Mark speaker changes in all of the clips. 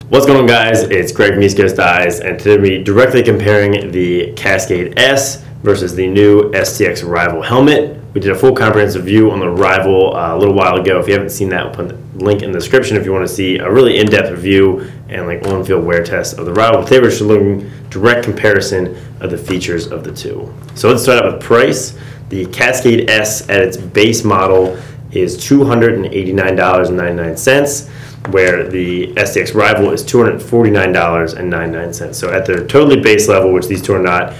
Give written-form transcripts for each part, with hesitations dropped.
Speaker 1: What's going on, guys? It's Greg from East Coast Eyes, and today we're directly comparing the Cascade S versus the new STX Rival helmet. We did a full comprehensive review on the Rival a little while ago. If you haven't seen that, I'll put the link in the description if you want to see a really in-depth review and like on-field wear test of the Rival. Today we're just looking direct comparison of the features of the two. So let's start out with price. The Cascade S at its base model is $289.99. where the STX Rival is $249.99. So at their totally base level, which these two are not,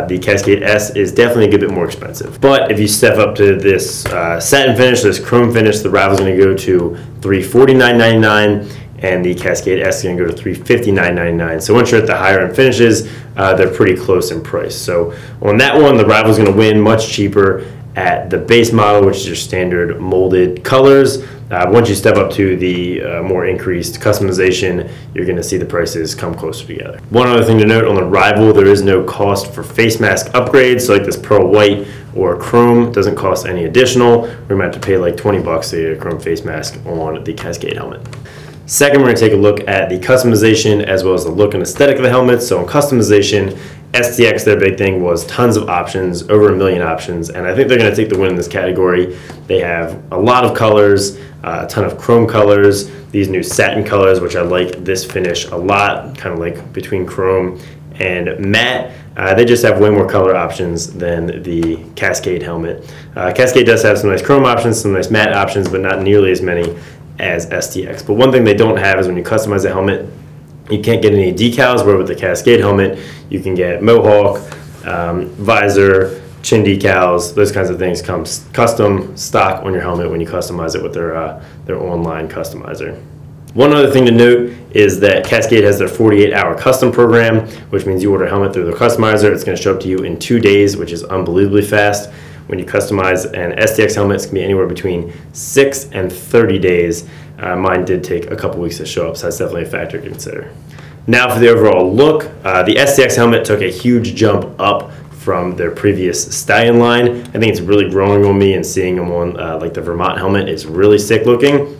Speaker 1: the Cascade S is definitely a good bit more expensive. But if you step up to this satin finish, this chrome finish, the Rival is going to go to $349.99, and the Cascade S is going to go to $359.99. So once you're at the higher end finishes, they're pretty close in price. So on that one, the Rival is going to win, much cheaper at the base model, which is your standard molded colors. Once you step up to the more increased customization, you're going to see the prices come closer together. One other thing to note on the Rival, there is no cost for face mask upgrades. So like this pearl white or chrome doesn't cost any additional. We're going to have to pay like 20 bucks to get a chrome face mask on the Cascade helmet. Second, we're going to take a look at the customization as well as the look and aesthetic of the helmet. So in customization, STX, their big thing was tons of options, over 1 million options, and I think they're going to take the win in this category. They have a lot of colors, a ton of chrome colors, these new satin colors, which I like this finish a lot, kind of like between chrome and matte. They just have way more color options than the Cascade helmet. Cascade does have some nice chrome options, some nice matte options, but not nearly as many as STX. But one thing they don't have is when you customize the helmet, you can't get any decals, where with the Cascade helmet, you can get mohawk, visor, chin decals, those kinds of things come custom stock on your helmet when you customize it with their online customizer. One other thing to note is that Cascade has their 48-hour custom program, which means you order a helmet through the customizer, it's going to show up to you in 2 days, which is unbelievably fast. When you customize an STX helmet, it can be anywhere between 6 and 30 days. Mine did take a couple weeks to show up, so that's definitely a factor to consider. Now for the overall look, the STX helmet took a huge jump up from their previous Stallion line. I think it's really growing on me, and seeing them on like the Vermont helmet is really sick looking.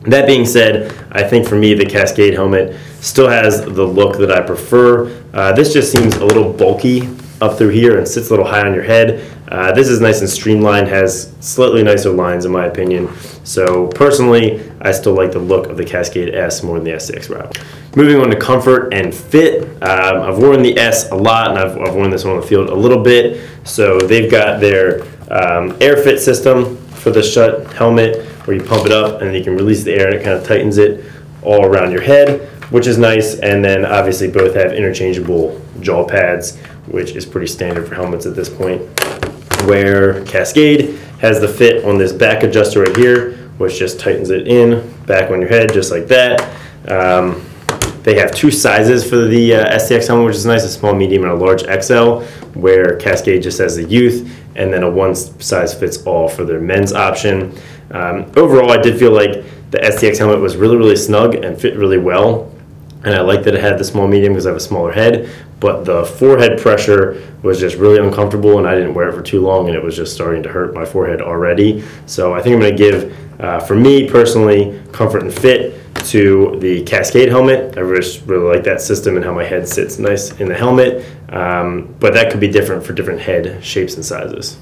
Speaker 1: That being said, I think for me the Cascade helmet still has the look that I prefer. This just seems a little bulky up through here and sits a little high on your head. This is nice and streamlined, has slightly nicer lines in my opinion. So personally, I still like the look of the Cascade S more than the STX Rival. Moving on to comfort and fit, I've worn the S a lot, and I've worn this one on the field a little bit. So they've got their air fit system for the shut helmet, where you pump it up and you can release the air and it kind of tightens it all around your head, which is nice. And then obviously both have interchangeable jaw pads, which is pretty standard for helmets at this point, where Cascade has the fit on this back adjuster right here, which just tightens it in back on your head just like that. They have two sizes for the STX helmet, which is nice, a small, medium, and a large XL, where Cascade just has the youth, and then a one size fits all for their men's option. Overall, I did feel like the STX helmet was really, really snug and fit really well. And I like that it had the small medium because I have a smaller head, but the forehead pressure was just really uncomfortable, and I didn't wear it for too long, and it was just starting to hurt my forehead already. So I think I'm going to give, for me personally, comfort and fit to the Cascade helmet. I just really like that system and how my head sits nice in the helmet, but that could be different for different head shapes and sizes.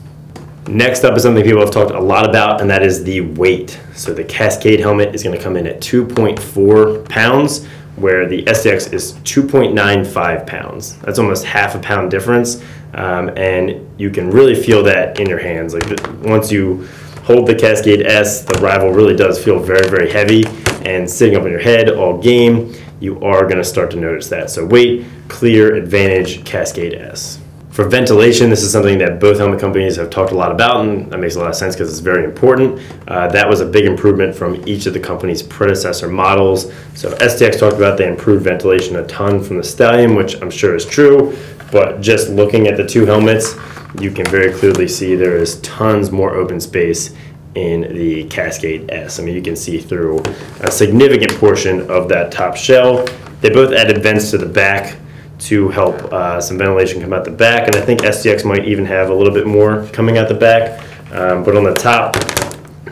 Speaker 1: Next up is something people have talked a lot about, and that is the weight. So the Cascade helmet is going to come in at 2.4 pounds, where the STX is 2.95 pounds. That's almost half a pound difference, and you can really feel that in your hands. Like once you hold the Cascade S, the Rival really does feel very, very heavy, and sitting up on your head all game, you are going to start to notice that. So weight, clear advantage, Cascade S. For ventilation, this is something that both helmet companies have talked a lot about, and that makes a lot of sense because it's very important. That was a big improvement from each of the company's predecessor models. So STX talked about they improved ventilation a ton from the Stallion, which I'm sure is true, but just looking at the two helmets, you can very clearly see there is tons more open space in the Cascade S. I mean, you can see through a significant portion of that top shell. They both added vents to the back to help some ventilation come out the back, and I think STX might even have a little bit more coming out the back, but on the top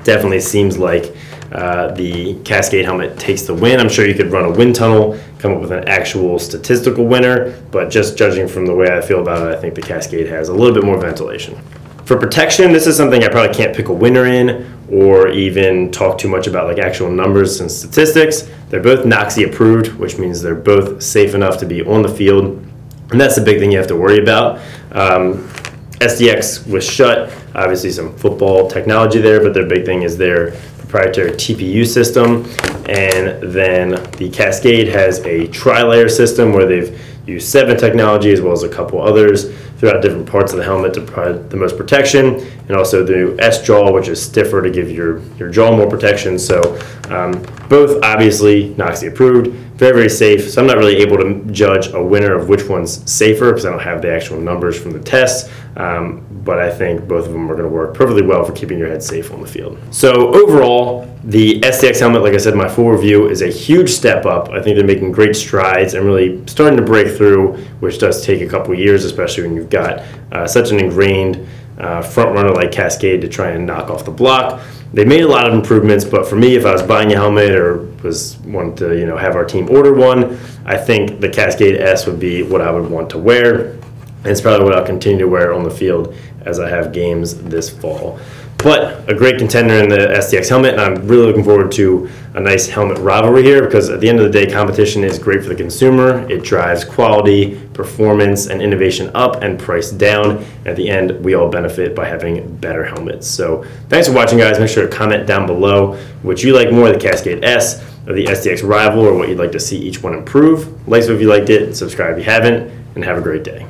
Speaker 1: definitely seems like the Cascade helmet takes the win. I'm sure you could run a wind tunnel, come up with an actual statistical winner, but just judging from the way I feel about it, I think the Cascade has a little bit more ventilation. For protection, this is something I probably can't pick a winner in or even talk too much about like actual numbers and statistics. They're both NOC approved, which means they're both safe enough to be on the field. And that's the big thing you have to worry about. STX was shut, obviously some football technology there, but their big thing is their proprietary TPU system. And then the Cascade has a tri-layer system where they've used 7 technology as well as a couple others throughout different parts of the helmet to provide the most protection, and also the new S jaw, which is stiffer to give your jaw more protection. So both obviously NOC approved, very, very safe. So I'm not really able to judge a winner of which one's safer because I don't have the actual numbers from the tests. But I think both of them are going to work perfectly well for keeping your head safe on the field. So overall, the STX helmet, like I said in my full review, is a huge step up. I think they're making great strides and really starting to break through, which does take a couple years, especially when you've got such an ingrained front runner like Cascade to try and knock off the block. They made a lot of improvements, but for me, if I was buying a helmet or was wanting to have our team order one, I think the Cascade S would be what I would want to wear. And it's probably what I'll continue to wear on the field as I have games this fall. But a great contender in the STX helmet, and I'm really looking forward to a nice helmet rivalry here because at the end of the day, competition is great for the consumer. It drives quality, performance, and innovation up and price down. And at the end, we all benefit by having better helmets. So thanks for watching, guys. Make sure to comment down below what you like more, the Cascade S or the STX Rival, or what you'd like to see each one improve. Like if you liked it, subscribe if you haven't, and have a great day.